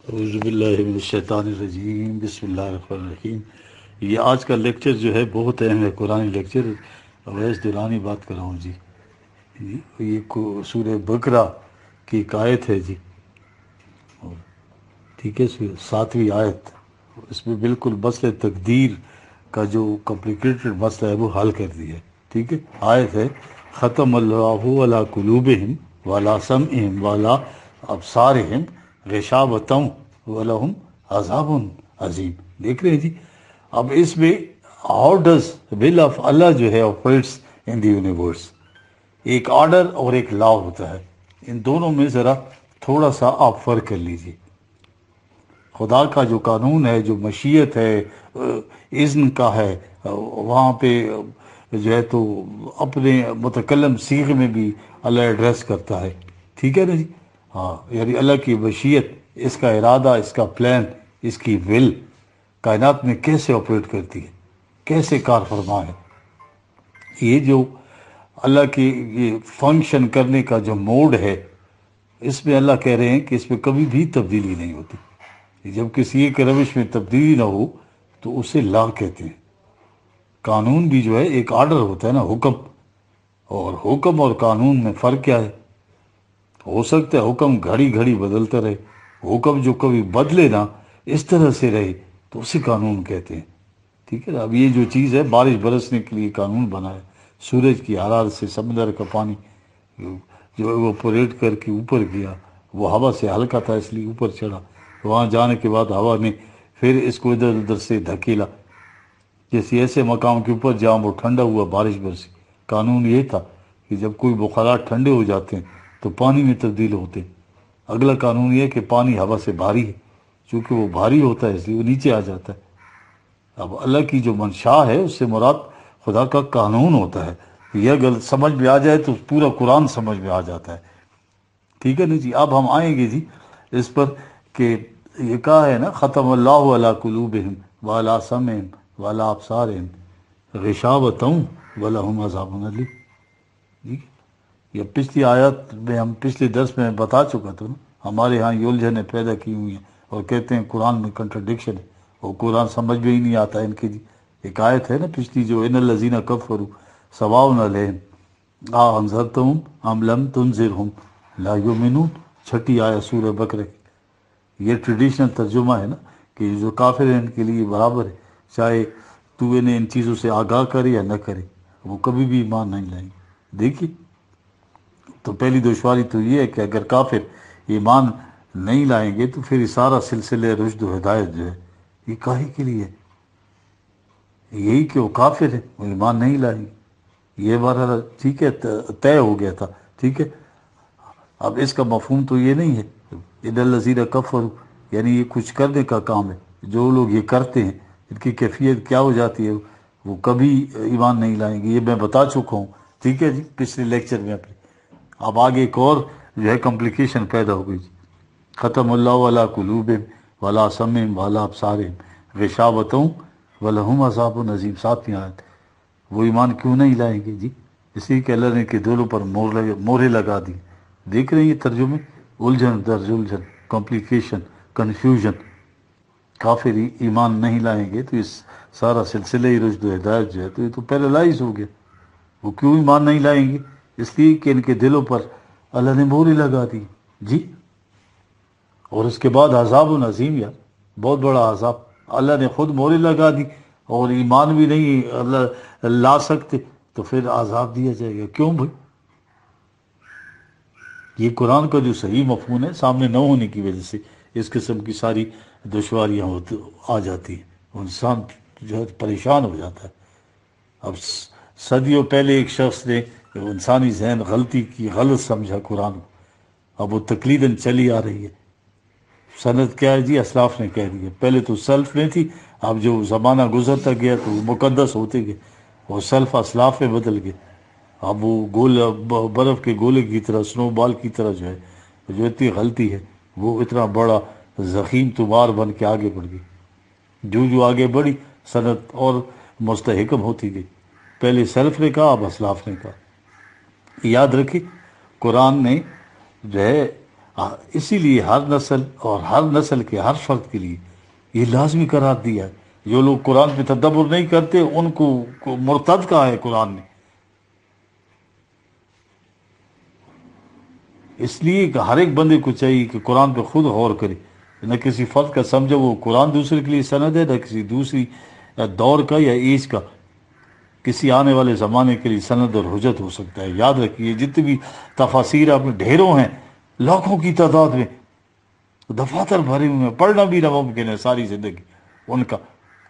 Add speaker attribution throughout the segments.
Speaker 1: اعوذ باللہ من الشیطان الرجیم، بسم اللہ الرحمن الرحیم۔ یہ آج کا لیکچر جو ہے بہت اہم ہے، قرآن لیکچر۔ اویس درانی بات کر رہا ہوں جی۔ یہ سورہ بقرہ کی ایک آیت ہے جی، ٹھیک ہے، 7ویں آیت۔ اس میں بالکل مسئلہ تقدیر کا جو کمپلیکیٹڈ مسئلہ ہے وہ حل کر دیا ہے، ٹھیک ہے۔ آیت ہے ختم اللہ علی قلوبہم وعلی سمعہم وعلی ابصارہم غشاوۃ ولہم عذاب عظیم۔ دیکھ رہے ہیں جی۔ اب اس میں ہاؤ ڈز ول آف اللہ جو ہے آپریٹس ان دی یونیورس، ایک آرڈر اور ایک لا ہوتا ہے، ان دونوں میں ذرا تھوڑا سا آپ فرق کر لیجیے۔ خدا کا جو قانون ہے، جو مشیت ہے، اذن کا ہے، وہاں پہ جو ہے تو اپنے متکلم صیغے میں بھی اللہ ایڈریس کرتا ہے، ٹھیک ہے نا جی۔ ہاں، یعنی اللہ کی مشیت، اس کا ارادہ، اس کا پلان، اس کی ول کائنات میں کیسے آپریٹ کرتی ہے، کیسے کار فرما ہے۔ یہ جو اللہ کی یہ فنکشن کرنے کا جو موڈ ہے، اس میں اللہ کہہ رہے ہیں کہ اس میں کبھی بھی تبدیلی نہیں ہوتی۔ جب کسی ایک روش میں تبدیلی نہ ہو تو اسے لا کہتے ہیں۔ قانون بھی جو ہے ایک آرڈر ہوتا ہے نا، حکم، اور حکم اور قانون میں فرق کیا ہے؟ ہو سکتا ہے حکم گھڑی گھڑی بدلتا رہے، حکم جو کبھی بدلے نہ، اس طرح سے رہے، تو اسے قانون کہتے ہیں، ٹھیک ہے نا۔ اب یہ جو چیز ہے، بارش برسنے کے لیے قانون بنا ہے، سورج کی حرارت سے سمندر کا پانی جو ایوپوریٹ کر کے اوپر گیا، وہ ہوا سے ہلکا تھا اس لیے اوپر چڑھا، وہاں جانے کے بعد ہوا نے پھر اس کو ادھر ادھر سے دھکیلا، جیسے ایسے مقام کے اوپر جہاں وہ ٹھنڈا ہوا، بارش برسی۔ قانون یہ تھا کہ جب کوئی بخارات ٹھنڈے ہو جاتے ہیں تو پانی میں تبدیل ہوتے ہیں۔ اگلا قانون یہ ہے کہ پانی ہوا سے بھاری ہے، چونکہ وہ بھاری ہوتا ہے اس لیے وہ نیچے آ جاتا ہے۔ اب اللہ کی جو منشا ہے اس سے مراد خدا کا قانون ہوتا ہے۔ یہ اگر سمجھ میں آ جائے تو پورا قرآن سمجھ میں آ جاتا ہے، ٹھیک ہے نا جی۔ اب ہم آئیں گے جی اس پر کہ یہ کہا ہے نا ختم اللہ علی قلوبہم وعلی سمعہم وعلی ابصارہم غشاوۃ ولہم عذاب علیم، ٹھیک ہے۔ یہ پچھلی آیت میں ہم پچھلے درس میں بتا چکا تھا نا، ہمارے ہاں یہ الجھنیں پیدا کی ہوئی ہیں اور کہتے ہیں قرآن میں کنٹرڈکشن ہے، اور قرآن سمجھ میں ہی نہیں آتا ان کی جی۔ ایک آیت ہے نا پچھلی جو ان الذین کفروا سواء علیہم انذرتہم ام لم تنذرہم لا یؤمنون، چھٹی آیت سورہ بقرہ کی۔ یہ ٹریڈیشنل ترجمہ ہے نا کہ جو کافر ہیں ان کے لیے برابر ہے، چاہے تو انہیں ان چیزوں سے آگاہ کرے یا نہ کرے، وہ کبھی بھی ایمان نہیں لائیں گے۔ دیکھیے، تو پہلی دشواری تو یہ ہے کہ اگر کافر ایمان نہیں لائیں گے تو پھر یہ سارا سلسلہ رشد و ہدایت جو ہے یہ کاہے کے لیے ہے؟ یہی کہ وہ کافر ہے، وہ ایمان نہیں لائیں گے، یہ بارہ ٹھیک ہے، طے ہو گیا تھا، ٹھیک ہے۔ اب اس کا مفہوم تو یہ نہیں ہے ان الذین کفروا، یعنی یہ کچھ کرنے کا کام ہے۔ جو لوگ یہ کرتے ہیں ان کی کیفیت کیا ہو جاتی ہے، وہ کبھی ایمان نہیں لائیں گے، یہ میں بتا چکا ہوں، ٹھیک ہے جی، پچھلے لیکچر میں اپنے۔ اب آگے ایک اور جو ہے کمپلیکیشن پیدا ہو گئی جی۔ ختم اللہ علی قلوبہم وعلی سمعہم وعلی ابصارہم غشاوۃ ولہم عذاب عظیم، 7ویں آیت۔ وہ ایمان کیوں نہیں لائیں گے جی؟ اس لیے کہ اللہ نے کے دلوں پر مہرے لگا دی۔ دیکھ رہے ہیں یہ ترجمے، الجھن در الجھن، کمپلیکیشن، کنفیوژن۔ کافر ایمان نہیں لائیں گے تو اس سارا سلسلہ ہی رشد و ہدایت جو ہے تو یہ تو پیرالائز ہو گیا۔ وہ کیوں ایمان نہیں لائیں گے؟ اس لیے کہ ان کے دلوں پر اللہ نے مہرے لگا دی جی۔ اور اس کے بعد عذاب عظیم، یار بہت بڑا عذاب، اللہ نے خود مہرے لگا دی اور ایمان بھی نہیں اللہ لا سکتے تو پھر عذاب دیا جائے گا، کیوں بھائی؟ یہ قرآن کا جو صحیح مفہوم ہے سامنے نہ ہونے کی وجہ سے اس قسم کی ساری دشواریاں آ جاتی ہیں، انسان جو ہے پریشان ہو جاتا ہے۔ اب صدیوں پہلے ایک شخص نے انسانی ذہن غلطی کی، غلط سمجھا قرآن کو، اب وہ تقلیداً چلی آ رہی ہے۔ سند کیا ہے جی؟ اسلاف نے کہہ دیا، پہلے تو سلف میں تھی، اب جو زمانہ گزرتا گیا تو وہ مقدس ہوتے گئے اور سلف اسلاف میں بدل گئے۔ اب وہ برف کے گولے کی طرح، سنو بال کی طرح جو ہے، جو اتنی غلطی ہے وہ اتنا بڑا زخیم تمار بن کے آگے بڑھ گئی۔ جو آگے بڑھی صنعت اور مستحکم ہوتی گئی، پہلے سلف نے کہا، اب اسلاف نے کہا۔ یاد رکھیں قرآن نے جو ہے اسی لیے ہر نسل اور ہر نسل کے ہر فرد کے لیے یہ لازمی قرار دیا ہے. جو لوگ قرآن پہ تدبر نہیں کرتے ان کو مرتد کہا ہے قرآن نے. اس لیے کہ ہر ایک بندے کو چاہیے کہ قرآن پہ خود غور کرے، نہ کسی فرد کا سمجھے وہ قرآن دوسرے کے لیے سند ہے، نہ کسی دوسری دور کا یا ایج کا کسی آنے والے زمانے کے لیے سند اور حجت ہو سکتا ہے. یاد رکھیے جتنی بھی تفاسیر آپ میں ڈھیروں ہیں، لاکھوں کی تعداد میں، دفاتر بھرے ہوئے ہیں، پڑھنا بھی ناممکن ہے ساری زندگی ان کا.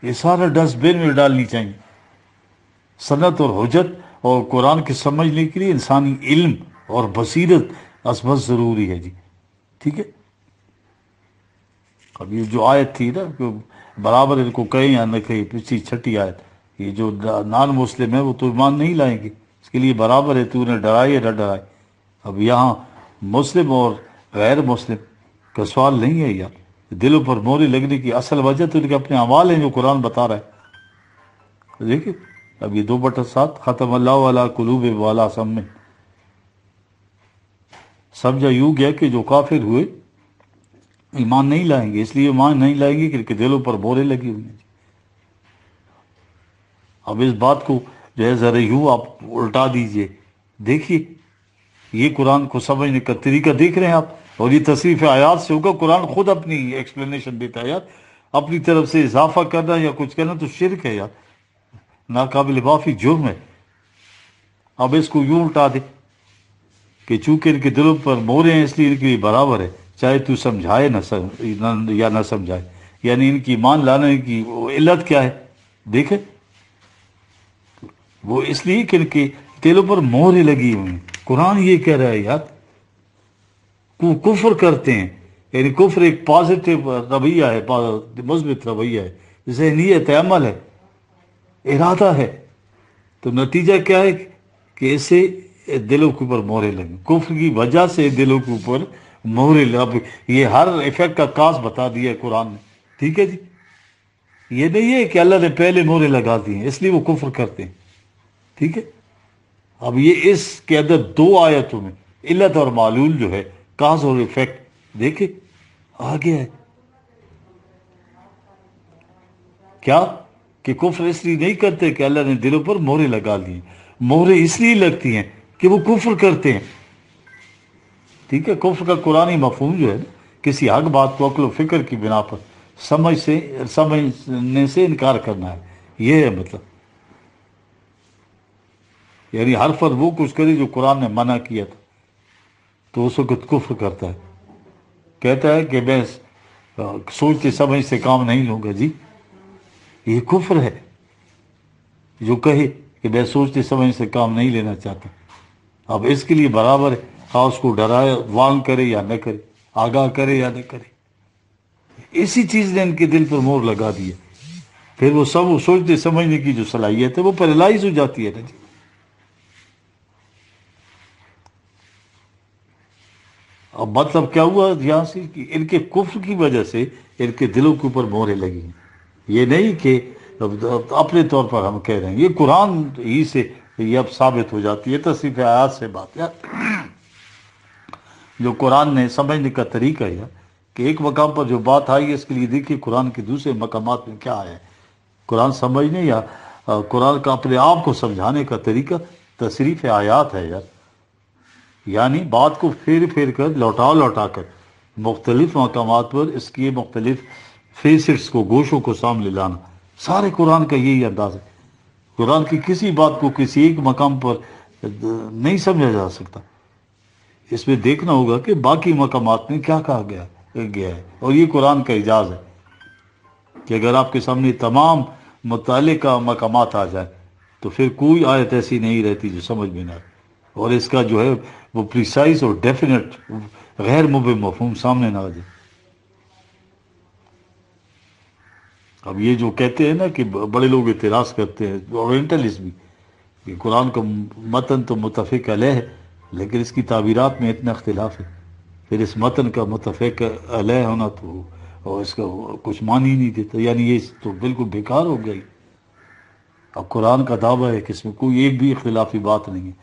Speaker 1: یہ سارا ڈسٹ بین میں ڈالنی چاہیے. سند اور حجت اور قرآن کے سمجھنے کے لیے انسانی علم اور بصیرت بس ضروری ہے جی. ٹھیک ہے. اب یہ جو آیت تھی نا کہ برابر ان کو کہیں یا نہ کہیں، پچھلی چھٹی آیت، یہ جو نان مسلم ہے وہ تو ایمان نہیں لائیں گے، اس کے لیے برابر ہے تو انہیں ڈرائے یا نہ ڈرائے. اب یہاں مسلم اور غیر مسلم کا سوال نہیں ہے یار. دلوں پر مہرے لگنے کی اصل وجہ تو ان کے اپنے اعمال ہیں جو قرآن بتا رہا ہے. دیکھیں اب یہ 2/7 ختم اللہ علی قلوب والا سم میں سمجھا یوں گیا کہ جو کافر ہوئے ایمان نہیں لائیں گے، اس لیے ایمان نہیں لائیں گے کہ دلوں پر مہرے لگی ہوئی ہیں. اب اس بات کو جو ہے ذرا یوں آپ الٹا دیجئے، دیکھیے یہ قرآن کو سمجھنے کا طریقہ دیکھ رہے ہیں آپ، اور یہ تصریف آیات سے ہوگا. قرآن خود اپنی ایکسپلینیشن دیتا ہے یار. اپنی طرف سے اضافہ کرنا یا کچھ کرنا تو شرک ہے یار، ناقابل معافی جرم ہے. اب اس کو یوں الٹا دے کہ چونکہ ان کے دلوں پر مہرے ہیں اس لیے ان کے لیے برابر ہے، چاہے تو سمجھائے یا نہ سمجھائے. یعنی ان کی ایمان لانے کی علت کیا ہے دیکھیں، وہ اس لیے کہ ان کے دلوں پر مہرے لگی ہوئی ہیں. قرآن یہ کہہ رہا ہے یار وہ کفر کرتے ہیں. یعنی کفر ایک پازیٹیو رویہ ہے، مثبت رویہ ہے، ذہنیت عمل ہے، ارادہ ہے. تو نتیجہ کیا ہے کہ اسے دلوں کے اوپر مہرے لگیں. کفر کی وجہ سے دلوں کے اوپر مہرے لگ، یہ ہر ایفیکٹ کا کاز بتا دیا ہے قرآن نے. ٹھیک ہے جی. یہ نہیں ہے کہ اللہ نے پہلے مہرے لگا دی ہیں اس لیے وہ کفر کرتے ہیں. ٹھیک ہے. اب یہ اس کے اندر 2 آیتوں میں علت اور معلول جو ہے، کاز اور ایفیکٹ دیکھیں آگے ہے. کیا کہ کفر اس لیے نہیں کرتے کہ اللہ نے دلوں پر مہرے لگا دی. مہرے اس لیے لگتی ہیں کہ وہ کفر کرتے ہیں. ٹھیک ہے. کفر کا قرآنی مفہوم جو ہے کسی حق بات کو عقل و فکر کی بنا پر سمجھنے سے انکار کرنا ہے. یہ ہے مطلب. یعنی ہر فرد وہ کچھ کرے جو قرآن نے منع کیا تھا تو اس وقت کفر کرتا ہے. کہتا ہے کہ میں سوچتے سمجھ سے کام نہیں لوں گا. جی یہ کفر ہے جو کہے کہ میں سوچتے سمجھ سے کام نہیں لینا چاہتا. اب اس کے لیے برابر ہے خواہ اس کو ڈرائے وارن کرے یا نہ کرے، آگاہ کرے یا نہ کرے. اسی چیز نے ان کے دل پر مہر لگا دی ہے. پھر وہ سب سوچتے سمجھنے کی جو صلاحیت ہے وہ پیرالائز ہو جاتی ہے نا جی. اب مطلب کیا ہوا یہاں سے کہ ان کے کفر کی وجہ سے ان کے دلوں کے اوپر مہریں لگی ہیں. یہ نہیں کہ اپنے طور پر ہم کہہ رہے ہیں، یہ قرآن ہی سے یہ اب ثابت ہو جاتی ہے تصریف آیات سے بات. یار جو قرآن نے سمجھنے کا طریقہ ہے کہ ایک مقام پر جو بات آئی ہے اس کے لیے دیکھیے قرآن کے دوسرے مقامات میں کیا آیا ہے. قرآن سمجھنے یا قرآن کا اپنے آپ کو سمجھانے کا طریقہ تصریف آیات ہے یار. یعنی بات کو پھیر پھیر کر لوٹا کر مختلف مقامات پر اس کی مختلف فیسٹس کو، گوشوں کو سامنے لانا. سارے قرآن کا یہی انداز ہے. قرآن کی کسی بات کو کسی ایک مقام پر نہیں سمجھا جا سکتا. اس میں دیکھنا ہوگا کہ باقی مقامات میں کیا کہا گیا ہے. اور یہ قرآن کا اعجاز ہے کہ اگر آپ کے سامنے تمام متعلقہ مقامات آ جائیں تو پھر کوئی آیت ایسی نہیں رہتی جو سمجھ میں نہ آئے، اور اس کا جو ہے وہ پریسائز اور ڈیفینٹ غیر مبہم مفہوم سامنے نہ آ جائے. اب یہ جو کہتے ہیں نا کہ بڑے لوگ اعتراض کرتے ہیں، اورینٹلسٹ بھی، کہ قرآن کا متن تو متفق علیہ ہے لیکن اس کی تعبیرات میں اتنا اختلاف ہے، پھر اس متن کا متفق علیہ ہونا تو اور اس کا کچھ معنی ہی نہیں دیتا. یعنی یہ تو بالکل بیکار ہو گئی. اب قرآن کا دعویٰ ہے کہ اس میں کوئی ایک بھی اختلافی بات نہیں ہے.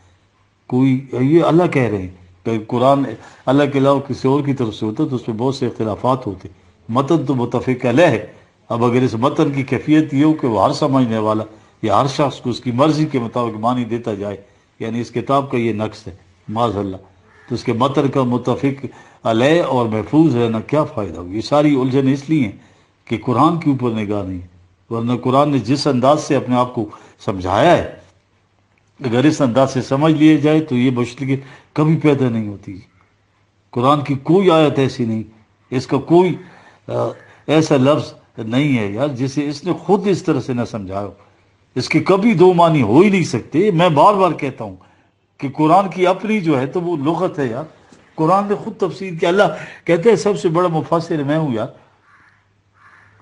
Speaker 1: کوئی یہ اللہ کہہ رہے ہیں کہ قرآن اللہ کے علاوہ کسی اور کی طرف سے ہوتا تو اس میں بہت سے اختلافات ہوتے. متن تو متفق علیہ ہے. اب اگر اس متن کی کیفیت یہ ہو کہ وہ ہر سمجھنے والا یا ہر شخص کو اس کی مرضی کے مطابق معنی دیتا جائے، یعنی اس کتاب کا یہ نقص ہے معاذ اللہ، تو اس کے متن کا متفق علیہ اور محفوظ رہنا کیا فائدہ ہو؟ یہ ساری الجھن اس لیے ہیں کہ قرآن کے اوپر نگاہ نہیں ہے. ورنہ قرآن نے جس انداز سے اپنے آپ کو سمجھایا ہے، اگر اس انداز سے سمجھ لیے جائے تو یہ مشکل کبھی پیدا نہیں ہوتی. قرآن کی کوئی آیت ایسی نہیں، اس کا کوئی ایسا لفظ نہیں ہے یار جسے اس نے خود اس طرح سے نہ سمجھایا ہو. اس کے کبھی دو معنی ہو ہی نہیں سکتے. میں بار بار کہتا ہوں کہ قرآن کی اپنی جو ہے تو وہ لغت ہے یار. قرآن نے خود تفسیر کیا. اللہ کہتے ہیں سب سے بڑا مفسر میں ہوں یار.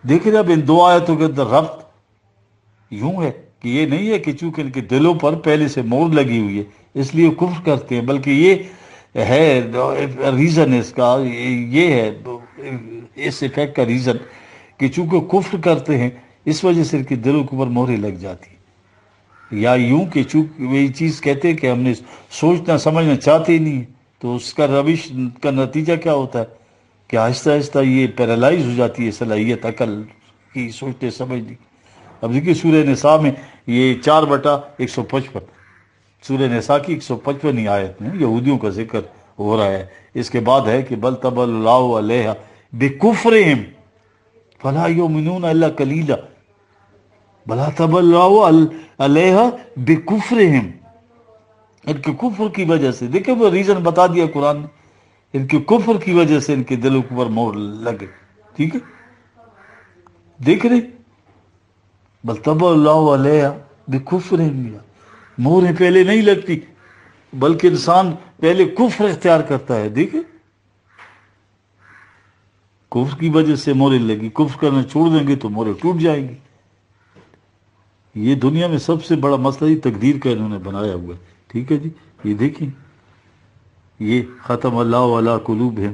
Speaker 1: دیکھیں اب ان دو آیتوں کے اندر ربط یوں ہے کہ یہ نہیں ہے کہ چونکہ ان کے دلوں پر پہلے سے مور لگی ہوئی ہے اس لیے کفر کرتے ہیں، بلکہ یہ ہے ریزن اس کا، یہ ہے اس ایفیکٹ کا ریزن کہ چونکہ کفر کرتے ہیں اس وجہ سے ان کے دلوں کے اوپر مہریں لگ جاتی ہیں. یا یوں کہ چونکہ وہی چیز کہتے ہیں کہ ہم نے سوچنا سمجھنا چاہتے ہی نہیں، تو اس کا روش کا نتیجہ کیا ہوتا ہے کہ آہستہ آہستہ یہ پیرالائز ہو جاتی ہے صلاحیت عقل کی سوچنے سمجھنے. اب دیکھیے سورہ نساء میں یہ 4/155 سورہ نساء کی 155 آیت میں یہودیوں کا ذکر ہو رہا ہے. اس کے بعد ہے کہ بل طبع اللہ علیہ بکفرہم فلا یؤمنون الا قلیلا. بلا طبع اللہ علیہ بکفرہم، ان کے کفر کی وجہ سے، دیکھیں وہ ریزن بتا دیا قرآن نے، ان کے کفر کی وجہ سے ان کے دلوں کے اوپر مور لگے. ٹھیک ہے، دیکھ رہے بل طبع اللہ علیہ بکفرہم، موریں پہلے نہیں لگتی بلکہ انسان پہلے کفر اختیار کرتا ہے. دیکھیں کفر کی وجہ سے موریں لگی، کفر کرنا چھوڑ دیں گے تو موریں ٹوٹ جائیں گی. یہ دنیا میں سب سے بڑا مسئلہ ہی تقدیر کا انہوں نے بنایا ہوا ہے. ٹھیک ہے جی، یہ دیکھیں یہ ختم اللہ علی قلوبہم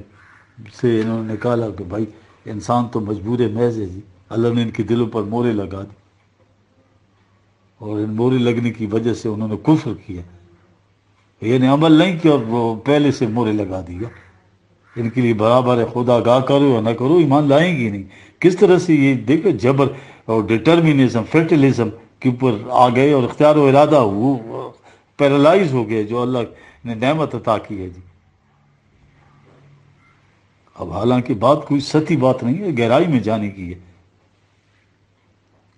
Speaker 1: سے انہوں نے نکالا کہ بھائی انسان تو مجبور محض ہے جی. اللہ نے ان کے دلوں پر موریں لگا دی اور ان موریں لگنے کی وجہ سے انہوں نے کفر کیا، یعنی عمل نہیں کیا اور وہ پہلے سے موریں لگا دیا. ان کے لیے برابر ہے خدا آگاہ کرو یا نہ کرو، ایمان لائیں گی نہیں. کس طرح سے یہ دیکھو جبر اور ڈٹرمنزم فیٹلزم کے اوپر آ گئے اور اختیار و ارادہ وہ پیرالائز ہو گئے جو اللہ نے نعمت عطا کی ہے جی. اب حالانکہ بات کوئی سطحی بات نہیں ہے، گہرائی میں جانے کی ہے.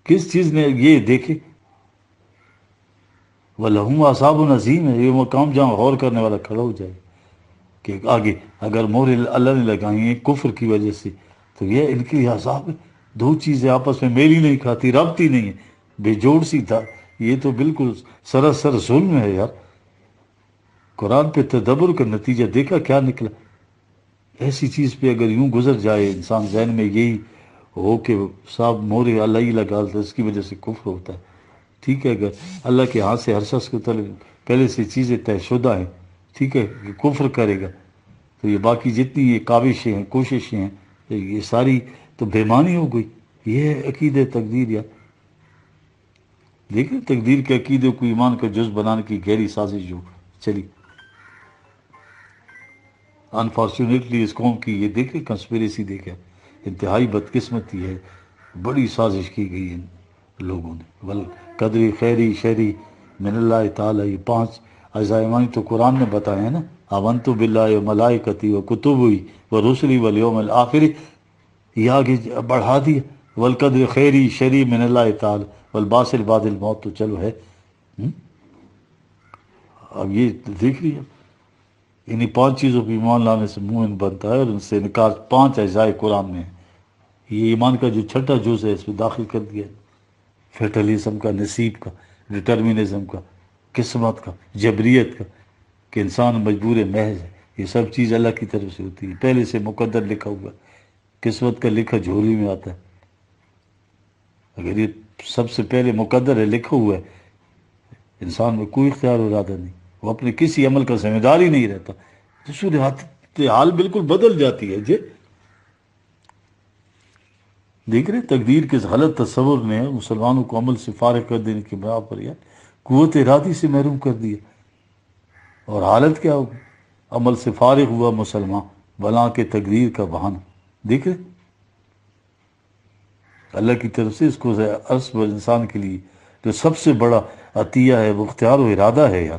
Speaker 1: کس چیز نے یہ دیکھے وَلَهُمْ عَذَابٌ عَظِيمٌ ہے، یہ مقام جہاں غور کرنے والا کھڑا ہو جائے کہ آگے اگر موریں اللہ نے لگائی ہیں کفر کی وجہ سے تو یہ ان کے لیے عذاب ہے. دو چیزیں آپس میں میل ہی نہیں کھاتی، ربط ہی نہیں ہے، بے جوڑ سی تھا. یہ تو بالکل سراسر ظلم ہے یار. قرآن پہ تدبر کا نتیجہ دیکھا کیا نکلا. ایسی چیز پہ اگر یوں گزر جائے انسان ذہن میں یہی ہو کہ صاحب مورے اللہ ہی لگا ہے اس کی وجہ سے کفر ہوتا ہے. ٹھیک ہے، اگر اللہ کے ہاتھ سے ہر شخص کو پہلے سے چیزیں طے شدہ ہیں، ٹھیک ہے، کہ کفر کرے گا تو یہ باقی جتنی یہ کاوشیں ہیں کوششیں ہیں یہ ساری تو بےمانی ہو گئی. یہ ہے عقیدہ تقدیر یار. دیکھیں تقدیر کے عقیدے کو ایمان کا جز بنانے کی گہری سازش جو چلی. انفارچونیٹلی اس قوم کی یہ دیکھیں کنسپیریسی دیکھیں، انتہائی بدقسمتی ہے، بڑی سازش کی گئی ان لوگوں نے. والقدر خیری شری من اللہ تعالی، یہ 5 اجزاء ایمانی تو قرآن نے بتائے ہیں نا. آمنت باللہ و ملائکتی و کتبی و رسلی والیوم الآخر، یہ آگے بڑھا دیا. والقدر خیری شری من اللہ تعالی والبعث بعد الموت، تو چلو ہے. اب یہ دیکھ لیجیے انہیں 5 چیزوں پہ ایمان لانے سے مومن بنتا ہے اور ان سے انکار 5 اجزاء قرآن میں ہے. یہ ایمان کا جو چھٹا جز ہے اس میں داخل کر دیا، فیٹلزم کا، نصیب کا، ڈٹرمنزم کا، قسمت کا، جبریت کا، کہ انسان مجبور محض ہے. یہ سب چیز اللہ کی طرف سے ہوتی ہے، پہلے سے مقدر لکھا ہوا ہے. قسمت کا لکھا جھولی میں آتا ہے. اگر یہ سب سے پہلے مقدر ہے، لکھا ہوا ہے، انسان میں کوئی اختیار و ارادہ نہیں، وہ اپنے کسی عمل کا ذمہ دار ہی نہیں رہتا، تو صورت حال بالکل بدل جاتی ہے جی. دیکھ رہے تقدیر کے غلط تصور نے مسلمانوں کو عمل سے فارغ کر دینے کی بنا پر یار قوت ارادی سے محروم کر دیا. اور حالت کیا ہوگی؟ عمل سے فارغ ہوا مسلمان بلا کے تقدیر کا بہانہ. دیکھ رہے اللہ کی طرف سے اس کو عرض پر انسان کے لیے جو سب سے بڑا عطیہ ہے وہ اختیار و ارادہ ہے یار.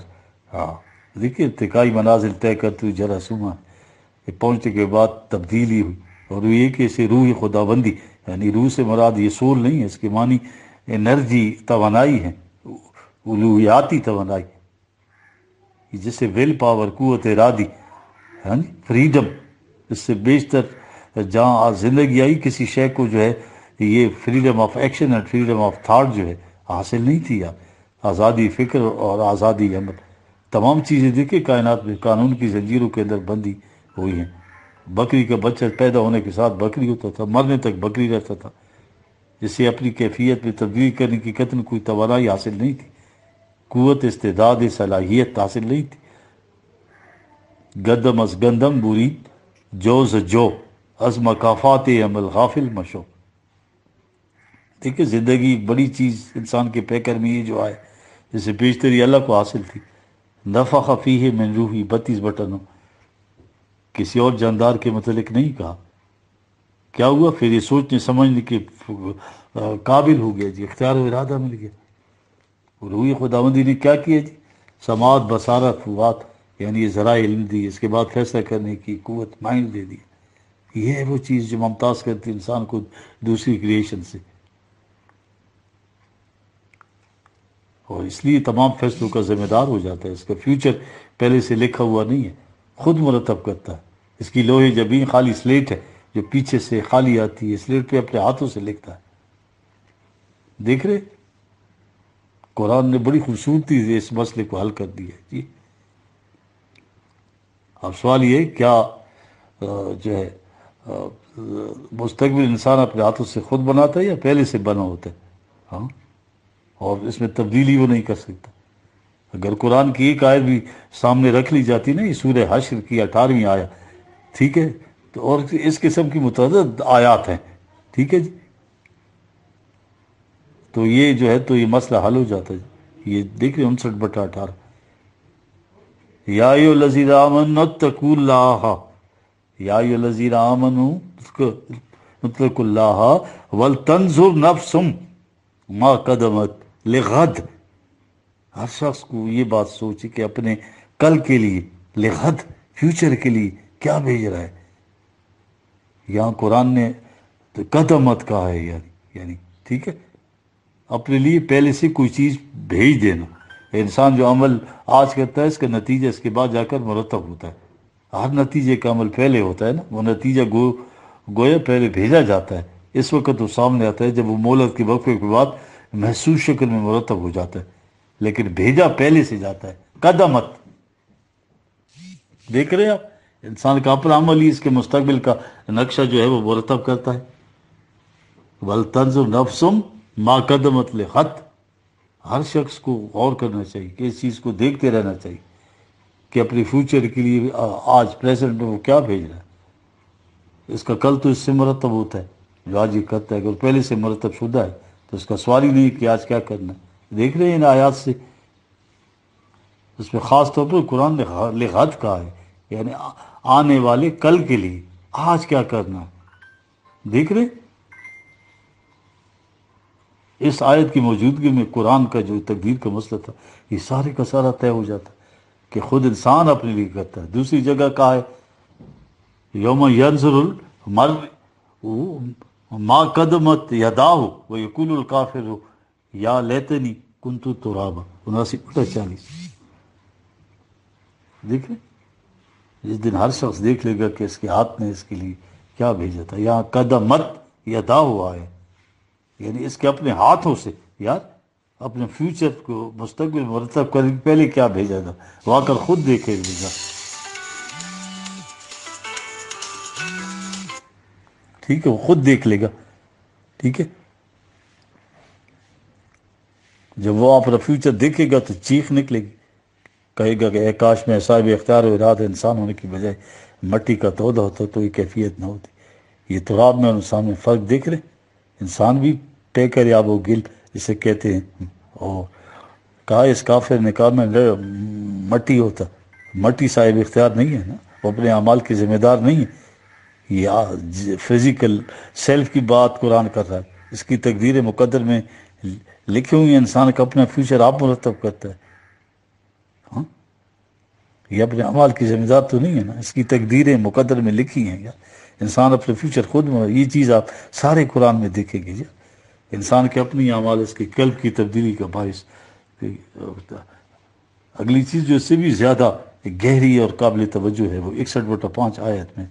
Speaker 1: ہاں دیکھیے ارتقائی منازل طے کرتے ہوئے جراثومہ پہنچنے کے بعد تبدیلی ہوئی اور وہ یہ کہ اسے روح خداوندی یعنی روح سے مراد یہ سول نہیں ہے، اس کے معنی انرجی توانائی ہے، الوہیاتی توانائی جسے ول پاور قوت ارادی ہاں جی فریڈم. اس سے بیشتر جہاں زندگی آئی کسی شے کو جو ہے یہ freedom of action and freedom of thought جو ہے حاصل نہیں تھی یار. آزادی فکر اور آزادی عمل تمام چیزیں دیکھیں کائنات میں قانون کی زنجیروں کے اندر بندی ہوئی ہیں. بکری کا بچہ پیدا ہونے کے ساتھ بکری ہوتا تھا، مرنے تک بکری رہتا تھا، جسے اپنی کیفیت میں تبدیل کرنے کی قطن کوئی توانائی حاصل نہیں تھی، قوت استعداد صلاحیت حاصل نہیں تھی. گدم از گندم بوری جوز جو از مکافات عمل غافل مشو. دیکھیں زندگی ایک بڑی چیز انسان کے پیکر میں یہ جو آئے جسے بیشتری اللہ کو حاصل تھی. نفخ فیہ من روحی 32 بٹنوں کسی اور جاندار کے متعلق نہیں کہا. کیا ہوا پھر یہ سوچنے سمجھنے کے قابل ہو گیا جی، اختیار و ارادہ مل گیا. روح خداوندی نے کیا کیا جی؟ سماعت بصارت فوات یعنی یہ ذرائع علم دی، اس کے بعد فیصلہ کرنے کی قوت مائنڈ دے دی. یہ ہے وہ چیز جو ممتاز کرتی انسان کو دوسری کریشن سے. اور اس لیے تمام فیصلوں کا ذمہ دار ہو جاتا ہے. اس کا فیوچر پہلے سے لکھا ہوا نہیں ہے، خود مرتب کرتا ہے. اس کی لوہے جبین خالی سلیٹ ہے جو پیچھے سے خالی آتی ہے، سلیٹ پہ اپنے ہاتھوں سے لکھتا ہے. دیکھ رہے قرآن نے بڑی خوبصورتی سے اس مسئلے کو حل کر دیا ہے جی. اب سوال یہ کیا جو ہے مستقبل انسان اپنے ہاتھوں سے خود بناتا ہے یا پہلے سے بنا ہوتا ہے؟ ہاں اور اس میں تبدیلی وہ نہیں کر سکتا. اگر قرآن کی ایک آیت بھی سامنے رکھ لی جاتی نا، یہ سورہ حشر کی 18ویں آیت، ٹھیک ہے، تو اور اس قسم کی متعدد آیات ہیں، ٹھیک ہے جی، تو یہ جو ہے تو یہ مسئلہ حل ہو جاتا ہے. یہ دیکھ رہے 59/18 یا ایھا الذین آمنوا اتقوا اللہ یا ایھا الذین آمنوا اتقوا اللہ ولتنظر نفس ما قدمت لغد. ہر شخص کو یہ بات سوچے کہ اپنے کل کے لیے لغد فیوچر کے لیے کیا بھیج رہا ہے. یہاں قرآن نے قدمت کہا ہے یعنی ٹھیک ہے اپنے لیے پہلے سے کوئی چیز بھیج دینا. انسان جو عمل آج کرتا ہے اس کا نتیجہ اس کے بعد جا کر مرتب ہوتا ہے. ہر نتیجے کا عمل پہلے ہوتا ہے نا، وہ نتیجہ گویا پہلے بھیجا جاتا ہے. اس وقت وہ سامنے آتا ہے جب وہ مہلت کے وقفے کے بعد محسوس شکل میں مرتب ہو جاتا ہے، لیکن بھیجا پہلے سے جاتا ہے. قدمت دیکھ رہے ہیں آپ، انسان کا اپنا عمل ہی اس کے مستقبل کا نقشہ جو ہے وہ مرتب کرتا ہے. وَلْتَنْظُرْ نَفْسٌ مَا قَدَّمَتْ لِغَدٍ. ہر شخص کو غور کرنا چاہیے کہ اس چیز کو دیکھتے رہنا چاہیے کہ اپنے فیوچر کے لیے آج پریزنٹ میں وہ کیا بھیج رہا ہے. اس کا کل تو اس سے مرتب ہوتا ہے جو آج یہ کرتا ہے. اگر پہلے سے مرتب شدہ ہے تو اس کا سوال ہی نہیں کہ آج کیا کرنا ہے. دیکھ رہے ہیں ان آیات سے، اس میں خاص طور پر قرآن نے لغد کہا ہے یعنی آنے والے کل کے لیے آج کیا کرنا ہے. دیکھ رہے اس آیت کی موجودگی میں قرآن کا جو تقدیر کا مسئلہ تھا یہ سارے کا سارا طے ہو جاتا کہ خود انسان اپنے لیے کرتا ہے. دوسری جگہ کہا ہے یوم ینظر المرء ما قدمت یداہ ویقول الکافر یا لیتنی کنت ترابا. 79/40. دیکھ رہے جس دن ہر شخص دیکھ لے گا کہ اس کے ہاتھ نے اس کے لیے کیا بھیجا تھا. یہاں قدمت یداہ ہوا ہے یعنی اس کے اپنے ہاتھوں سے یار اپنے فیوچر کو مستقبل مرتب کرنے کے پہلے کیا بھیجا تھا وہ آ کر خود دیکھے گا. ٹھیک ہے وہ خود دیکھ لے گا. ٹھیک ہے جب وہ اپنا فیوچر دیکھے گا تو چیخ نکلے گی، کہے گا کہ اے کاش میں صاحب اختیار و ارادہ انسان ہونے کی بجائے مٹی کا تودہ ہوتا تو یہ کیفیت نہ ہوتی. یہ تراب میں اور انسان میں فرق دیکھ رہے. انسان بھی ٹیکر یا وہ گل جسے کہتے ہیں، اور کہا اس کافر نے کہا میں مٹی ہوتا مٹی صاحب اختیار نہیں ہے نا، وہ اپنے اعمال کے ذمہ دار نہیں ہے. یہ فزیکل سیلف کی بات قرآن کر رہا ہے. اس کی تقدیر مقدر میں لکھی ہوئی انسان کا اپنا فیوچر آپ مرتب کرتا ہے. ہاں، یہ اپنے اعمال کی ذمہ دار تو نہیں ہے نا، اس کی تقدیریں مقدر میں لکھی ہیں. یار انسان اپنے فیوچر خود میں، یہ چیز آپ سارے قرآن میں دیکھیں گے. انسان کے اپنی اعمال اس کے قلب کی تبدیلی کا باعث. اگلی چیز جو اس سے بھی زیادہ گہری اور قابل توجہ ہے، وہ 61/5 آیت میں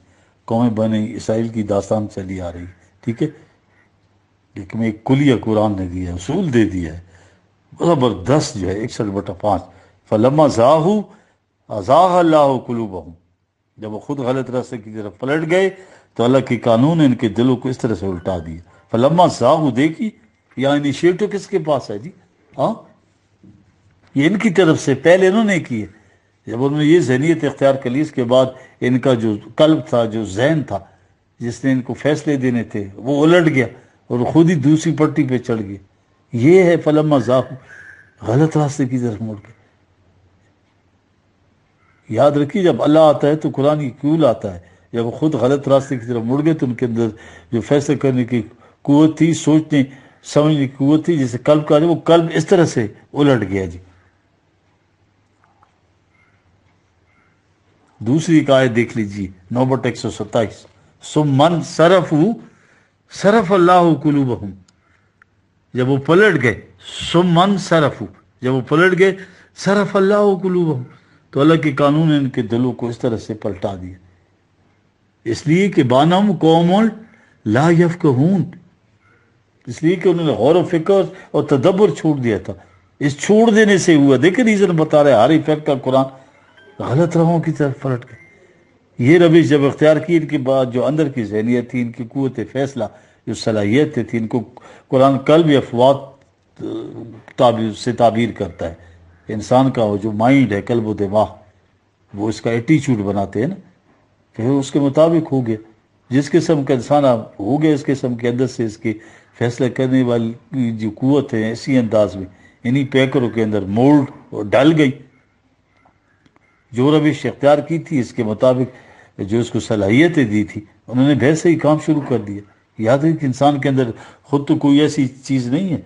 Speaker 1: قوم بنی اسرائیل کی داستان چلی آ رہی ہے. ٹھیک ہے، لیکن ایک کلیہ قرآن نے دیا ہے، اصول دے دیا ہے زبردست جو ہے. 61/5 فلما زاہو ازاغ اللہ قلوبہم، جب وہ خود غلط راستے کی طرف پلٹ گئے تو اللہ کے قانون نے ان کے دلوں کو اس طرح سے الٹا دیا. فلما زاہو، دیکھی یا انیشیٹو کس کے پاس ہے جی؟ ہاں، یہ ان کی طرف سے، پہلے انہوں نے کی ہے. جب انہوں نے یہ ذہنیت اختیار کر لی، اس کے بعد ان کا جو قلب تھا، جو ذہن تھا جس نے ان کو فیصلے دینے تھے، وہ الٹ گیا اور خود ہی دوسری پٹی پہ چڑھ گئے. یہ ہے فلما زاہو، غلط راستے کی طرف مڑ گئے. یاد رکھیے جب اللہ آتا ہے تو قرآن کی کیول آتا ہے. جب وہ خود غلط راستے کی طرف مڑ گئے تو ان کے اندر جو فیصلے کرنے کی قوت تھی، سوچنے سمجھنے کی قوت تھی، جسے قلب کا، وہ قلب اس طرح سے الٹ گیا جی. دوسری ایک آیت دیکھ لیجیے، 9/127. سمن صرف اللہ قلوبہم، جب وہ پلٹ گئے، سمن صرف، جب وہ پلٹ گئے، صرف اللہ قلوبہم، تو اللہ کے قانون نے ان کے دلوں کو اس طرح سے پلٹا دیا. اس لیے کہ بانہم قوم لا یفقہون، اس لیے کہ انہوں نے غور و فکر اور تدبر چھوڑ دیا تھا. اس چھوڑ دینے سے ہوا، دیکھیں ریزن بتا رہے ہر ایفیکٹ کا قرآن، غلط راہوں کی طرف پلٹ گئے. یہ روش جب اختیار کی، ان کے بعد جو اندر کی ذہنیت تھی، ان کی قوت فیصلہ، جو صلاحیت تھی، ان کو قرآن قلب یا افوات سے تعبیر کرتا ہے. انسان کا وہ جو مائنڈ ہے، قلب و دماغ، وہ اس کا ایٹیچیوڈ بناتے ہیں نا، پھر اس کے مطابق ہو گیا. جس قسم کا انسان ہو گیا، اس قسم کے اندر سے اس کے فیصلہ کرنے والی جو قوت ہے اسی انداز میں انہی پیکروں کے اندر مولڈ اور ڈل گئی. جو روش اختیار کی تھی، اس کے مطابق جو اس کو صلاحیتیں دی تھی، انہوں نے ویسے ہی کام شروع کر دیا. یاد ہے کہ انسان کے اندر خود تو کوئی ایسی چیز نہیں ہے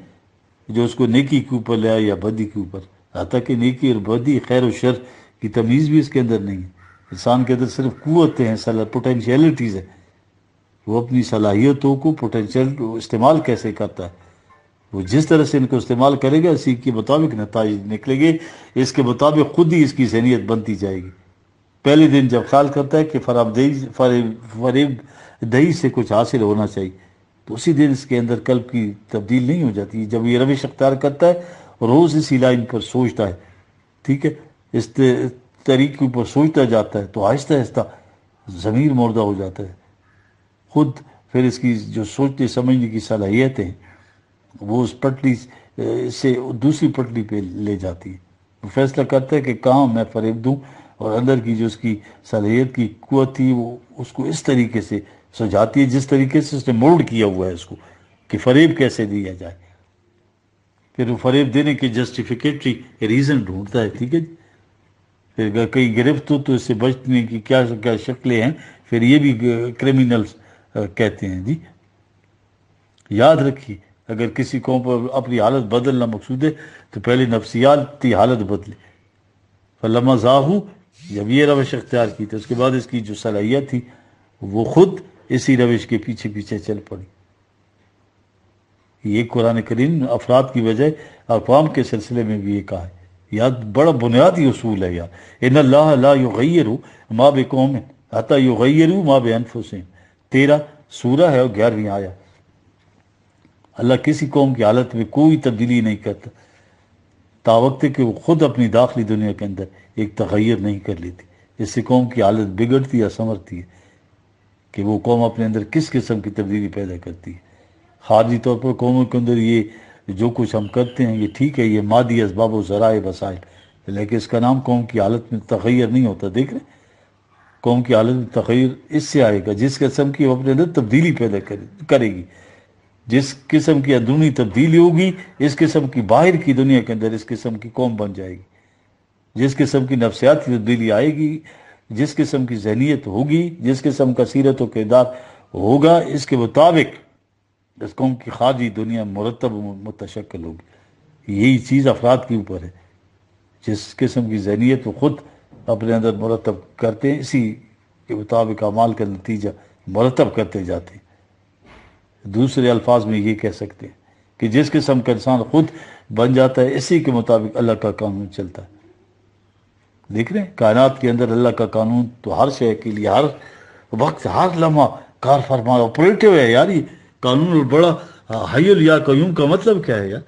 Speaker 1: جو اس کو نیکی کے اوپر لے آئے یا بدی کے اوپر. حتیٰ کہ نیکی اور بدی، خیر و شر کی تمیز بھی اس کے اندر نہیں ہے. انسان کے اندر صرف قوتیں ہیں، پوٹینشیلٹیز ہیں. وہ اپنی صلاحیتوں کو پوٹینشیل استعمال کیسے کرتا ہے، وہ جس طرح سے ان کو استعمال کرے گا، اسی کے مطابق نتائج نکلے گے. اس کے مطابق خود ہی اس کی ذہنیت بنتی جائے گی. پہلے دن جب خیال کرتا ہے کہ فریب دہی سے کچھ حاصل ہونا چاہیے، تو اسی دن اس کے اندر قلب کی تبدیل نہیں ہو جاتی. جب یہ روش اختیار کرتا ہے، روز اسی لائن پر سوچتا ہے، ٹھیک ہے، اس طریقے پر سوچتا جاتا ہے، تو آہستہ آہستہ ضمیر مردہ ہو جاتا ہے. خود پھر اس کی جو سوچنے سمجھنے کی صلاحیتیں ہیں، وہ اس پٹلی سے دوسری پٹلی پہ لے جاتی ہے. وہ فیصلہ کرتا ہے کہ کہاں میں فریب دوں، اور اندر کی جو اس کی صلاحیت کی قوت تھی، وہ اس کو اس طریقے سے سجاتی ہے جس طریقے سے اس نے مولڈ کیا ہوا ہے اس کو، کہ فریب کیسے دیا جائے. پھر وہ فریب دینے کی جسٹیفیکیٹری ریزن ڈھونڈتا ہے. ٹھیک ہے جی. پھر کئی گرفت ہو تو اس سے بچنے کی کیا کیا شکلیں ہیں، پھر یہ بھی کرمینلز کہتے ہیں جی. یاد رکھیے، اگر کسی قوم پر اپنی حالت بدلنا مقصود ہے تو پہلے نفسیاتی حالت بدلے. فلما زاہو، جب یہ روش اختیار کی تو اس کے بعد اس کی جو صلاحیت تھی، وہ خود اسی روش کے پیچھے پیچھے چل پڑی. یہ قرآن کریم افراد کی بجائے اقوام کے سلسلے میں بھی یہ کہا ہے. یاد بڑا بنیادی اصول ہے یار. ان اللہ لا یغیر ما بقوم حتی یغیروا ما بانفسہم. 13 سورہ ہے اور 11ویں آیا. اللہ کسی قوم کی حالت میں کوئی تبدیلی نہیں کرتا تاوقت کہ وہ خود اپنی داخلی دنیا کے اندر ایک تغیر نہیں کر لیتی. اس سے قوم کی حالت بگڑتی یا سنورتی ہے کہ وہ قوم اپنے اندر کس قسم کی تبدیلی پیدا کرتی ہے. خارجی طور پر قوموں کے اندر یہ جو کچھ ہم کرتے ہیں، یہ ٹھیک ہے، یہ مادی اسباب و ذرائع وسائل، لیکن اس کا نام قوم کی حالت میں تغیر نہیں ہوتا. دیکھ رہے ہیں، قوم کی حالت میں تغیر اس سے آئے گا جس قسم کی وہ اپنے اندر تبدیلی پیدا کرے گی. جس قسم کی اندرونی تبدیلی ہوگی، اس قسم کی باہر کی دنیا کے اندر اس قسم کی قوم بن جائے گی. جس قسم کی نفسیاتی تبدیلی آئے گی، جس قسم کی ذہنیت ہوگی، جس قسم کا سیرت و کردار ہوگا، اس کے مطابق اس قوم کی خارجی دنیا مرتب و متشکل ہوگی۔ یہی چیز افراد کے اوپر ہے، جس قسم کی ذہنیت وہ خود اپنے اندر مرتب کرتے ہیں، اسی کے مطابق اعمال کا نتیجہ مرتب کرتے جاتے ہیں۔ دوسرے الفاظ میں یہ کہہ سکتے ہیں کہ جس قسم کا انسان خود بن جاتا ہے، اسی کے مطابق اللہ کا قانون چلتا ہے۔ دیکھ رہے ہیں کائنات کے اندر اللہ کا قانون تو ہر شے کے لیے ہر وقت ہر لمحہ کار فرما آپریٹو ہے یار۔ یہ قانون بڑا حی الیا قیوم کا مطلب کیا ہے یار؟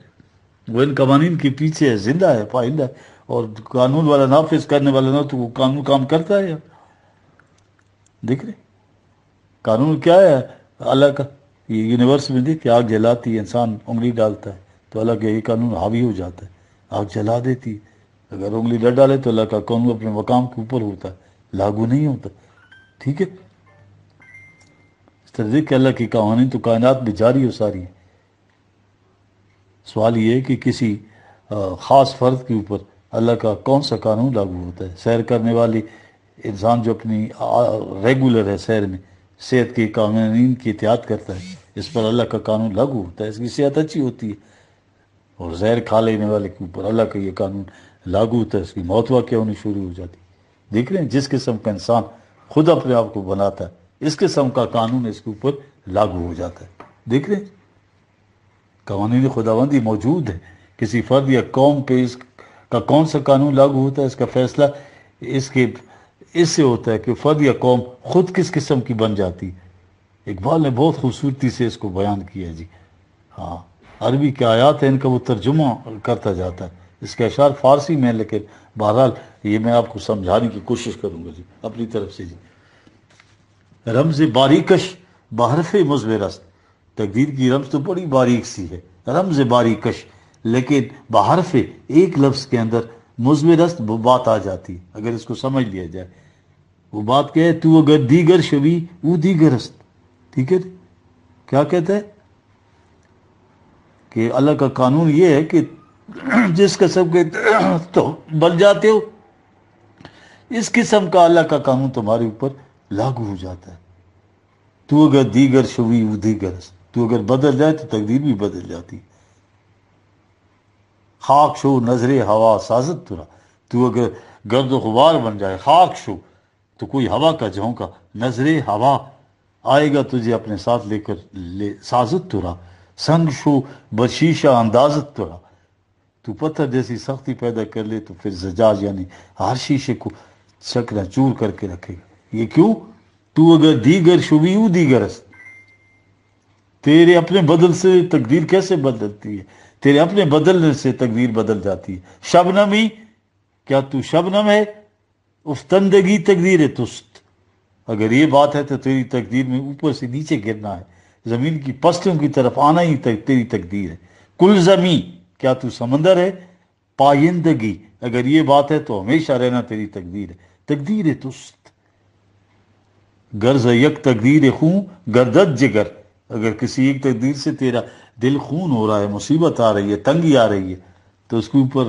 Speaker 1: وہ ان قوانین کے پیچھے ہے، زندہ ہے، پائندہ ہے، اور قانون والا نافذ کرنے والا نہ تو وہ قانون کام کرتا ہے یار۔ دیکھ رہے قانون کیا ہے اللہ کا؟ یہ یونیورس میں دیکھ آگ جلاتی ہے، انسان انگلی ڈالتا ہے تو اللہ کا یہ قانون حاوی ہو جاتا ہے، آگ جلا دیتی ہے۔ اگر انگلی نہ ڈالے تو اللہ کا قانون اپنے مقام کے اوپر ہوتا ہے، لاگو نہیں ہوتا۔ ٹھیک ہے، اس طرح دیکھ کہ اللہ کی قوانین تو کائنات میں جاری و ساری ہیں۔ سوال یہ ہے کہ کسی خاص فرد کے اوپر اللہ کا کون سا قانون لاگو ہوتا ہے؟ سیر کرنے والی انسان جو اپنی ریگولر ہے سیر میں، صحت کے قوانین کی احتیاط کرتا ہے، اس پر اللہ کا قانون لاگو ہوتا ہے، اس کی صحت اچھی ہوتی ہے۔ اور زہر کھا لینے والے کے اوپر اللہ کا یہ قانون لاگو ہوتا ہے، اس کی موت واقع ہونی شروع ہو جاتی ہے۔ دیکھ رہے ہیں جس قسم کا انسان خود اپنے آپ کو بناتا ہے، اس قسم کا قانون اس کے اوپر لاگو ہو جاتا ہے۔ دیکھ رہے ہیں قوانین خداوندی موجود ہے، کسی فرد یا قوم پہ اس کا کون سا قانون لاگو ہوتا ہے، اس کا فیصلہ اس سے ہوتا ہے کہ فرد یا قوم خود کس قسم کی بن جاتی ہے۔ اقبال نے بہت خوبصورتی سے اس کو بیان کیا جی۔ ہاں، عربی کے آیات ہیں، ان کا وہ ترجمہ کرتا جاتا ہے، اس کے اشعار فارسی میں، لیکن بہرحال یہ میں آپ کو سمجھانے کی کوشش کروں گا جی اپنی طرف سے جی۔ رمز باریکش بحرف مضمرست، تقدیر کی رمز تو بڑی باریک سی ہے، رمز باریکش، لیکن بحرف ایک لفظ کے اندر مضمرست وہ بات آ جاتی ہے اگر اس کو سمجھ لیا جائے۔ وہ بات کیا ہے؟ تو اگر دیگر شوی وہ دیگرست۔ ٹھیک ہے، کیا کہتا ہے کہ اللہ کا قانون یہ ہے کہ جس قسم کے تو بن جاتے ہو، اس قسم کا اللہ کا قانون تمہارے اوپر لاگو ہو جاتا ہے۔ تو اگر دیگر شوی وہ دیگرست، تو اگر بدل جائے تو تقدیر بھی بدل جاتی۔ خاک شو نظر ہوا سازت ترا، تو اگر گرد و غبار بن جائے، خاک شو تو کوئی ہوا کا جھونکا، نظر ہوا آئے گا تجھے اپنے ساتھ لے کر سازت ترا، سنگ شو بشیشہ اندازت ترا، تو پتھر جیسی سختی پیدا کر لے تو پھر زجاج یعنی ہر شیشے کو چکنا چور کر کے رکھے گا۔ یہ کیوں؟ تو اگر دیگر شویو دیگرست، تیرے اپنے بدل سے تقدیر کیسے بدلتی ہے؟ تیرے اپنے بدلنے سے تقدیر بدل جاتی ہے۔ شبنمی، کیا تو شبنم ہے؟ افتندگی تقدیر ہے تست، اگر یہ بات ہے تو تیری تقدیر میں اوپر سے نیچے گرنا ہے، زمین کی پستوں کی طرف آنا ہی تیری تقدیر ہے۔ کل زمین، کیا تو سمندر ہے؟ پائندگی، اگر یہ بات ہے تو ہمیشہ رہنا تیری تقدیر ہے، تقدیر ہے تست۔ گرز یک تقدیر خون گردت جگر، اگر کسی ایک تقدیر سے تیرا دل خون ہو رہا ہے، مصیبت آ رہی ہے، تنگی آ رہی ہے، تو اس کے اوپر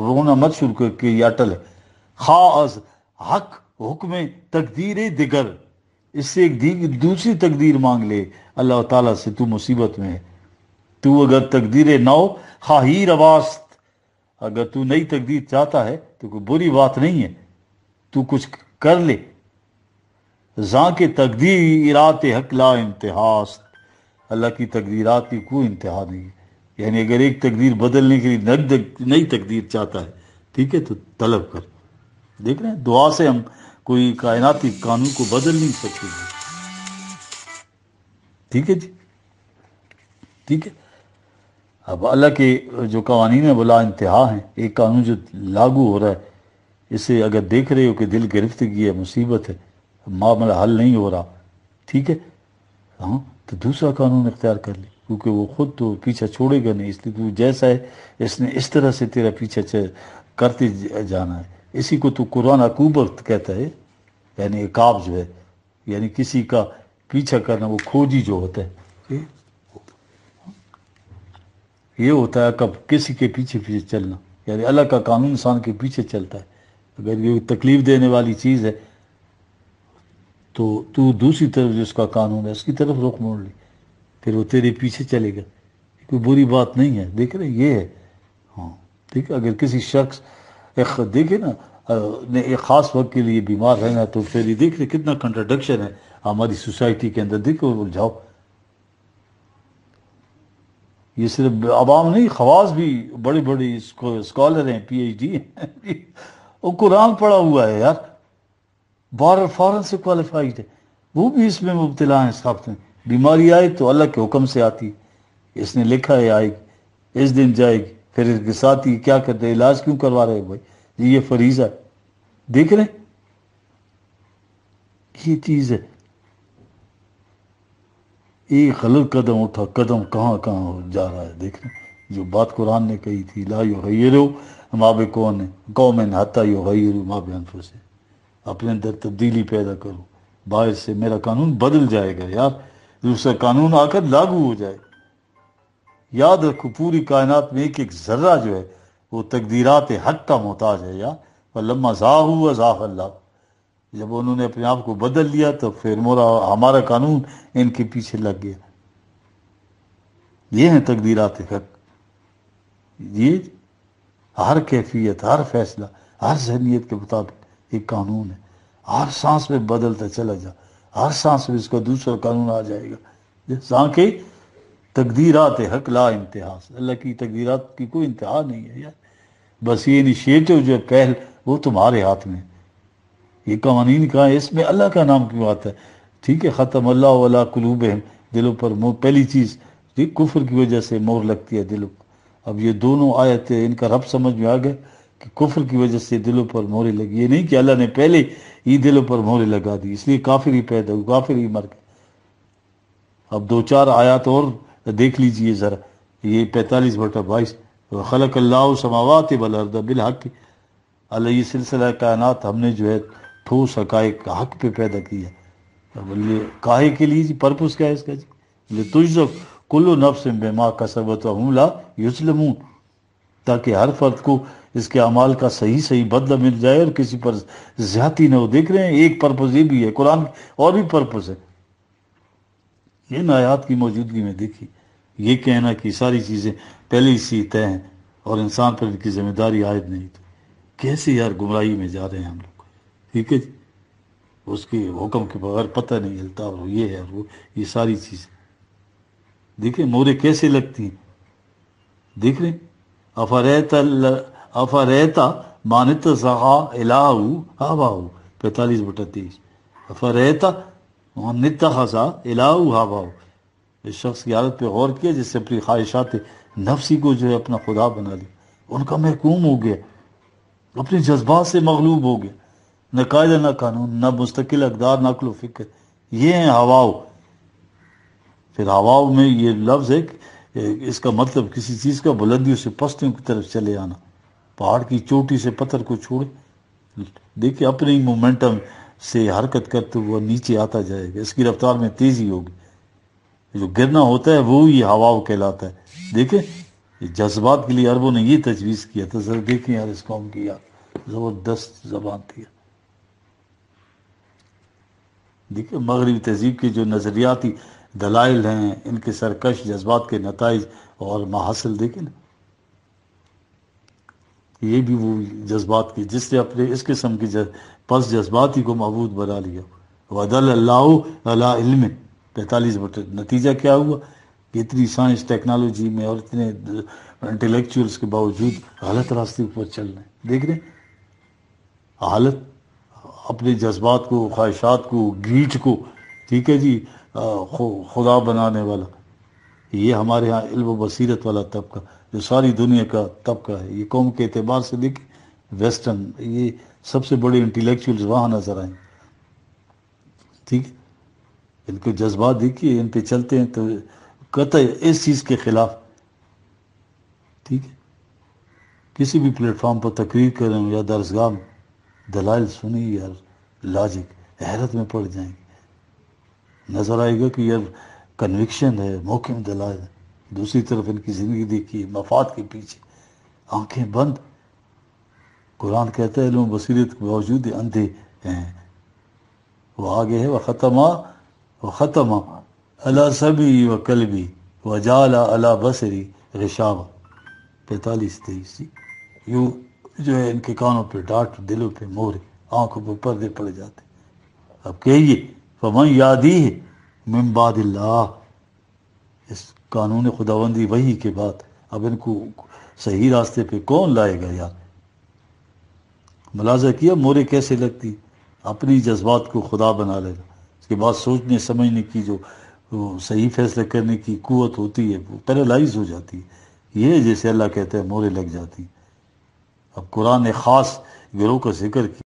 Speaker 1: رونا مت شروع کر کے یہ اٹل ہے۔ خاص حق حکم تقدیر دگر، اس سے ایک دوسری تقدیر مانگ لے اللہ تعالیٰ سے، تو مصیبت میں ہے۔ تو اگر تقدیر نو خواہی رواست، اگر تو نئی تقدیر چاہتا ہے تو کوئی بری بات نہیں ہے، تو کچھ کر لے۔ زاں کے تقدیرات حق لا انتہاست، اللہ کی تقدیرات کی کوئی انتہا نہیں ہے، یعنی اگر ایک تقدیر بدلنے کے لیے نئی تقدیر چاہتا ہے، ٹھیک ہے، تو طلب کر۔ دیکھ رہے ہیں دعا سے ہم کوئی کائناتی قانون کو بدل نہیں سکتے۔ ٹھیک ہے جی، ٹھیک ہے۔ اب اللہ کے جو قوانین ہیں وہ لا انتہا ہیں، ایک قانون جو لاگو ہو رہا ہے، اسے اگر دیکھ رہے ہو کہ دل گرفتگی ہے، مصیبت ہے، معاملہ حل نہیں ہو رہا، ٹھیک ہے، ہاں، تو دوسرا قانون اختیار کر لی، کیونکہ وہ خود تو پیچھا چھوڑے گا نہیں، اس لیے تو جیسا ہے اس نے اس طرح سے تیرا پیچھا کرتے جانا ہے۔ اسی کو تو قرآن عقوبت کہتا ہے، یعنی عقاب جو ہے، یعنی کسی کا پیچھا کرنا، وہ کھوجی جو ہوتا ہے، یہ ہوتا ہے کب کسی کے پیچھے پیچھے چلنا، یعنی اللہ کا قانون انسان کے پیچھے چلتا ہے، اگر یہ تکلیف دینے والی چیز ہے تو تو دوسری طرف جو اس کا قانون ہے اس کی طرف رخ موڑ لی، پھر وہ تیرے پیچھے چلے گا، کوئی بری بات نہیں ہے، دیکھ رہے یہ ہے۔ ہاں ٹھیک ہے، اگر کسی شخص دیکھے نا نے ایک خاص وقت کے لیے بیمار رہنا، تو پھر یہ دیکھ رہے کتنا کنٹراڈکشن ہے ہماری سوسائٹی کے اندر، دیکھو جاؤ، یہ صرف عوام نہیں، خواص بھی بڑے بڑے اسکالر ہیں، پی ایچ ڈی ہیں، وہ قرآن پڑھا ہوا ہے یار، بارہ فارن سے کوالیفائڈ ہے، وہ بھی اس میں مبتلا ہیں سب میں۔ بیماری آئے تو اللہ کے حکم سے آتی، اس نے لکھا ہے آئے گی، اس دن جائے گی، پھر اس کے ساتھ ہی کیا کرتے ہیں، علاج کیوں کروا رہے ہیں بھائی جی، یہ فریضہ ہے، دیکھ رہے ہیں یہ چیز ہے۔ ایک غلط قدم اٹھا، قدم کہاں کہاں جا رہا ہے، دیکھ رہے ہیں جو بات قرآن نے کہی تھی، لا یغیروا ما بقوم حتی یغیروا ما بانفسہم، اپنے اندر تبدیلی پیدا کرو، باہر سے میرا قانون بدل جائے گا یار، دوسرا قانون آ کر لاگو ہو جائے۔ یاد رکھو پوری کائنات میں ایک ایک ذرہ جو ہے وہ تقدیرات حق کا محتاج ہے یار، فلما زاغوا ازاغ اللہ، جب انہوں نے اپنے آپ کو بدل لیا تو پھر ہمارا قانون ان کے پیچھے لگ گیا۔ یہ ہیں تقدیرات حق، یہ ہر کیفیت، ہر فیصلہ، ہر ذہنیت کے مطابق ایک قانون ہے، ہر سانس میں بدلتا چلا جا، ہر سانس میں اس کا دوسرا قانون آ جائے گا، جیسا کہ تقدیرات حق لا انتہا، اللہ کی تقدیرات کی کوئی انتہا نہیں ہے یار، بس یہ انیشیٹو جو ہے، پہل وہ تمہارے ہاتھ میں ہے۔ یہ قوانین کہاں ہے، اس میں اللہ کا نام کیوں آتا ہے؟ ٹھیک ہے، ختم اللہ علی قلوبہم، دلوں پر پہلی چیز ٹھیک کفر کی وجہ سے مہر لگتی ہے دلوں پر۔ اب یہ دونوں آیتیں ان کا رب سمجھ میں آ گئے کہ کفر کی وجہ سے دلوں پر مہریں لگی، یہ نہیں کہ اللہ نے پہلے ہی دلوں پر مہریں لگا دی اس لیے کافر ہی پیدا ہوئی، کافر ہی مر گئے۔ اب دو چار آیات اور دیکھ لیجئے ذرا، یہ 45/22، خلق اللہ سماوات والارض بالحق، اللہ یہ سلسلہ کائنات ہم نے جو ہے ٹھوس حقائق حق پہ پیدا کیا۔ اب یہ کاہے کے لیے جی، پرپس کیا ہے اس کا جی؟ لتجزا کل نفس بما کسبت وہم لا یظلمون، تاکہ ہر فرد کو اس کے اعمال کا صحیح صحیح بدلہ مل جائے اور کسی پر زیادتی نہ ہو۔ دیکھ رہے ہیں ایک پرپس یہ بھی ہے قرآن، اور بھی پرپس ہے ان آیات کی موجودگی میں۔ دیکھیے یہ کہنا کہ ساری چیزیں پہلے ہی سی طے ہیں اور انسان پر ان کی ذمہ داری عائد نہیں، تو کیسے یار گمراہی میں جا رہے ہیں ہم لوگ، ٹھیک ہے جی، اس کے حکم کے بغیر پتہ نہیں ہلتا، اور یہ ہے اور وہ، یہ ساری چیزیں دیکھیں مورے کیسے لگتی ہیں، دیکھ رہے ہیں افریتا مانت زغا الہ ہاواہو 45/23، افریتا مانت خزا الہ ہاواہو، اس شخص کی حالت پہ غور کیا جس سے اپنی خواہشات نفسی کو جو ہے اپنا خدا بنا لی، ان کا محکوم ہو گیا، اپنے جذبات سے مغلوب ہو گیا، نہ قاعدہ نہ قانون، نہ مستقل اقدار، نہ عقل و فکر، یہ ہیں ہواؤ۔ پھر ہواؤ میں یہ لفظ ہے کہ اس کا مطلب کسی چیز کا بلندیوں سے پستیوں کی طرف چلے آنا، پہاڑ کی چوٹی سے پتھر کو چھوڑے، دیکھیں اپنے ہی مومنٹم سے حرکت کرتے ہوا نیچے آتا جائے گا، اس کی رفتار میں تیزی ہوگی، جو گرنا ہوتا ہے وہ یہ ہواؤ کہلاتا ہے۔ دیکھیں یہ جذبات کے لیے عربوں نے یہ تجویز کیا تھا، ذرا دیکھیں یار اس قوم کی یار زبردست زبان تھی۔ دیکھیں مغربی تہذیب کے جو نظریاتی دلائل ہیں، ان کے سرکش جذبات کے نتائج اور محاصل دیکھیں نا، یہ بھی وہ جذبات کی جس نے اپنے اس قسم کی پس جذباتی کو معبود بنا لیا۔ وَدَلَ اللَّهُ عَلَىٰ عِلْمٍ 45 نتیجہ کیا ہوا کہ اتنی سائنس ٹیکنالوجی میں اور اتنے انٹلیکچوئلس کے باوجود غلط راستے پر چل رہے ہیں، دیکھ رہے ہیں حالت، اپنے جذبات کو، خواہشات کو، گیٹ کو، ٹھیک ہے جی، خدا بنانے والا۔ یہ ہمارے ہاں علم و بصیرت والا طبقہ جو ساری دنیا کا طبقہ ہے، یہ قوم کے اعتبار سے دیکھیں ویسٹرن، یہ سب سے بڑے انٹلیکچوئلز وہاں نظر آئیں، ٹھیک ہے، ان کے جذبات دیکھیے، ان پہ چلتے ہیں تو قطعی اس چیز کے خلاف، ٹھیک ہے، کسی بھی پلیٹ فارم پر تقریر کریں یا درسگاہ میں دلائل سنی یار، لاجک، حیرت میں پڑ جائیں گے، نظر آئے گا کہ یار کنوکشن ہے، محکم دلائل ہے۔ دوسری طرف ان کی زندگی دیکھیے مفاد کے پیچھے، آنکھیں بند، قرآن کہتا ہے علم و بصیرت کے باوجود یہ اندھے ہیں. وہ آگے ہے وختم علی سمعی و قلبی وجعل علی بصری غشاوہ 45-23. یوں جو ہے ان کے کانوں پہ ڈانٹ، دلوں پہ مہر، آنکھوں پہ پردے پڑ جاتے. اب کہیے فمن یادیہ من بعد اللہ، اس قانون خداوندی وحی کے بعد اب ان کو صحیح راستے پہ کون لائے گا یار؟ ملاحظہ کیا مورے کیسے لگتی؟ اپنی جذبات کو خدا بنا لینا، اس کے بعد سوچنے سمجھنے کی جو صحیح فیصلے کرنے کی قوت ہوتی ہے وہ پیرالائز ہو جاتی ہے. یہ جیسے اللہ کہتا ہے مورے لگ جاتی. اب قرآن نے خاص گروہ کا ذکر کیا.